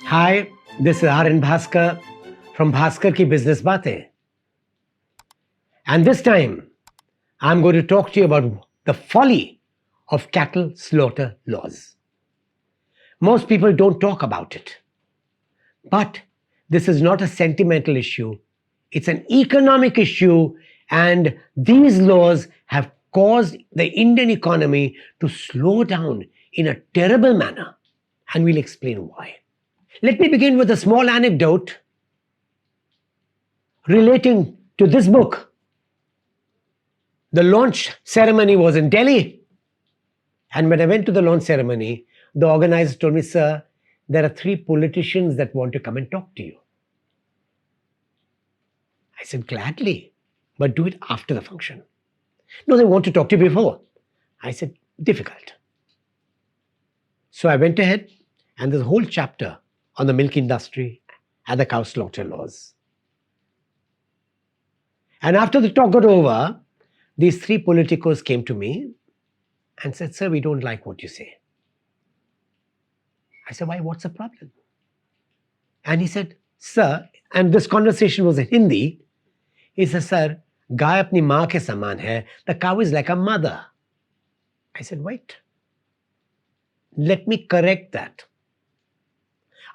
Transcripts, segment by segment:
Hi, this is RN Bhaskar from Bhaskar Ki Business Baatein. And this time, I'm going to talk to you about the folly of cattle slaughter laws. Most people don't talk about it. But this is not a sentimental issue. It's an economic issue, and these laws have caused the Indian economy to slow down in a terrible manner. And we'll explain why. Let me begin with a small anecdote relating to this book. The launch ceremony was in Delhi. And when I went to the launch ceremony, the organizer told me, "Sir, there are 3 politicians that want to come and talk to you." I said, "Gladly, but do it after the function." "No, they want to talk to you before." I said, "Difficult." So I went ahead, and there's a whole chapter on the milk industry and the cow slaughter laws. And after the talk got over, these 3 politicos came to me and said, "Sir, we don't like what you say." I said, "Why? What's the problem?" And he said, "Sir," and this conversation was in Hindi, he said, "Sir, गाय अपनी माँ के समान है. The cow is like a mother." I said, "Wait. Let me correct that.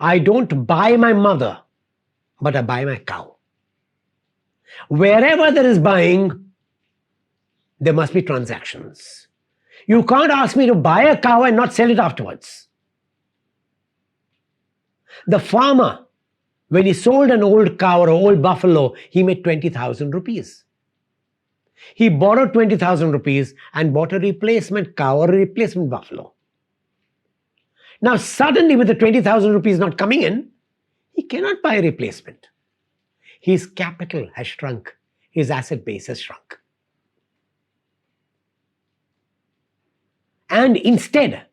I don't buy my mother, but I buy my cow. Wherever there is buying, there must be transactions. You can't ask me to buy a cow and not sell it afterwards." The farmer, when he sold an old cow or an old buffalo, he made 20,000 rupees. He borrowed 20,000 rupees and bought a replacement cow or a replacement buffalo. Now, suddenly, with the 20,000 rupees not coming in, he cannot buy a replacement. His capital has shrunk. His asset base has shrunk. And instead,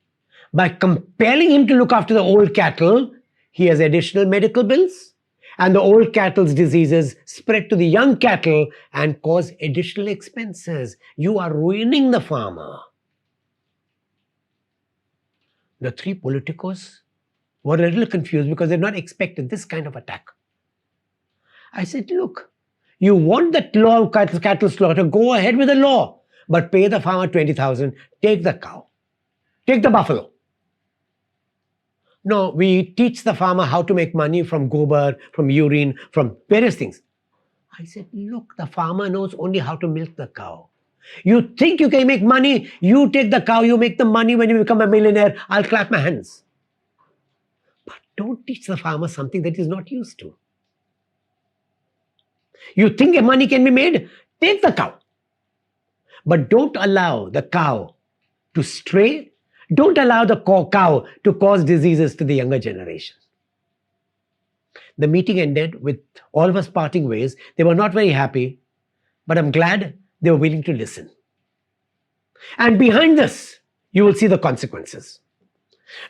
by compelling him to look after the old cattle, he has additional medical bills, and the old cattle's diseases spread to the young cattle and cause additional expenses. You are ruining the farmer. The 3 politicos were a little confused because they've not expected this kind of attack. I said, "Look, you want that law of cattle slaughter, go ahead with the law, but pay the farmer 20,000, take the cow, take the buffalo." "No, we teach the farmer how to make money from gobar, from urine, from various things." I said, "Look, the farmer knows only how to milk the cow. You think you can make money, you take the cow, you make the money. When you become a millionaire, I'll clap my hands. But don't teach the farmer something that he's not used to. You think money can be made? Take the cow. But don't allow the cow to stray. Don't allow the cow to cause diseases to the younger generation." The meeting ended with all of us parting ways. They were not very happy, but I'm glad they were willing to listen. And behind this, you will see the consequences.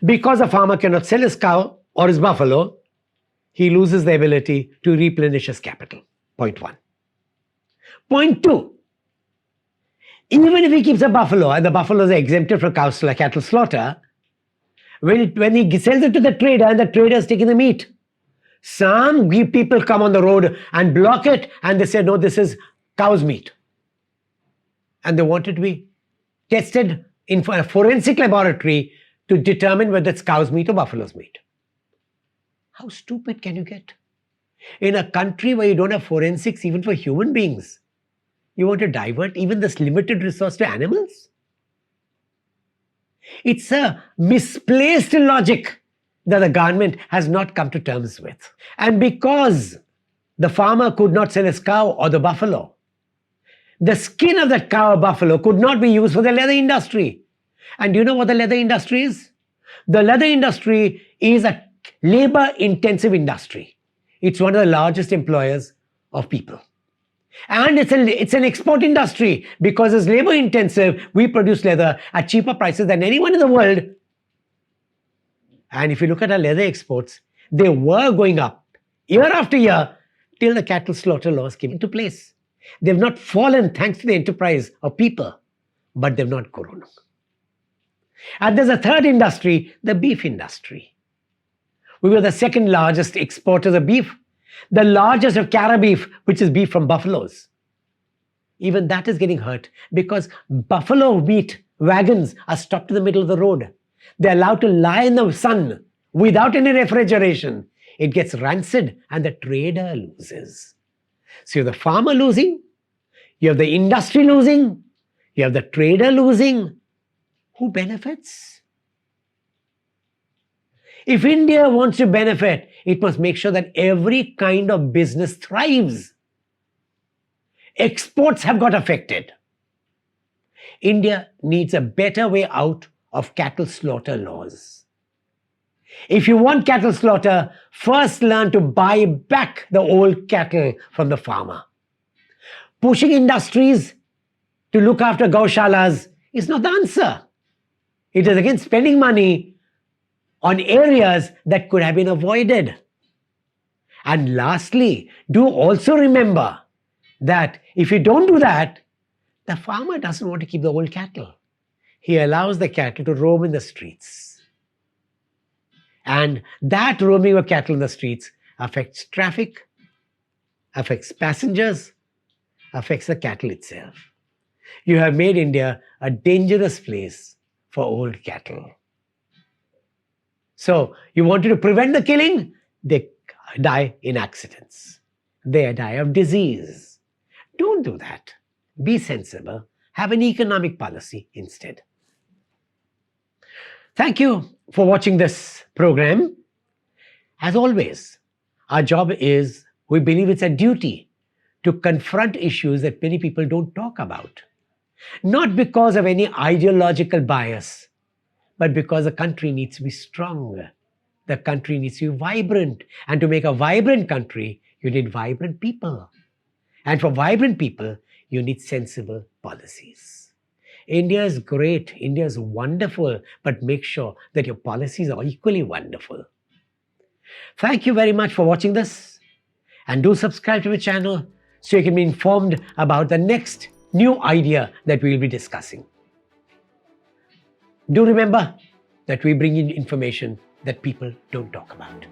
Because a farmer cannot sell his cow or his buffalo, he loses the ability to replenish his capital. Point 1. Point 2. Even if he keeps a buffalo and the buffaloes are exempted from cattle slaughter, when he sells it to the trader and the trader is taking the meat, some people come on the road and block it, and they say, "No, this is cow's meat." And they want it to be tested in a forensic laboratory to determine whether it's cow's meat or buffalo's meat. How stupid can you get? In a country where you don't have forensics even for human beings, you want to divert even this limited resource to animals? It's a misplaced logic that the government has not come to terms with. And because the farmer could not sell his cow or the buffalo, the skin of that cow or buffalo could not be used for the leather industry. And do you know what the leather industry is? The leather industry is a labor-intensive industry. It's one of the largest employers of people. And it's an export industry because it's labor-intensive. We produce leather at cheaper prices than anyone in the world. And if you look at our leather exports, they were going up year after year till the cattle slaughter laws came into place. They've not fallen thanks to the enterprise of people, but they've not grown. And there's a third industry, the beef industry. We were the second largest exporters of beef, the largest of cattle beef, which is beef from buffaloes. Even that is getting hurt because buffalo meat wagons are stopped in the middle of the road. They're allowed to lie in the sun without any refrigeration. It gets rancid and the trader loses. So you have the farmer losing, you have the industry losing, you have the trader losing. Who benefits? If India wants to benefit, it must make sure that every kind of business thrives. Exports have got affected. India needs a better way out of cattle slaughter laws. If you want cattle slaughter, first learn to buy back the old cattle from the farmer. Pushing industries to look after gaushalas is not the answer. It is again spending money on areas that could have been avoided. And lastly, do also remember that if you don't do that, the farmer doesn't want to keep the old cattle. He allows the cattle to roam in the streets. And that roaming of cattle in the streets affects traffic, affects passengers, affects the cattle itself. You have made India a dangerous place for old cattle. So you wanted to prevent the killing, they die in accidents. They die of disease. Don't do that. Be sensible. Have an economic policy instead. Thank you for watching this program. As always, our job is, we believe it's a duty to confront issues that many people don't talk about. Not because of any ideological bias, but because the country needs to be strong. The country needs to be vibrant. And to make a vibrant country, you need vibrant people. And for vibrant people, you need sensible policies. India is great, India is wonderful, but make sure that your policies are equally wonderful. Thank you very much for watching this. And do subscribe to my channel so you can be informed about the next new idea that we will be discussing. Do remember that we bring in information that people don't talk about.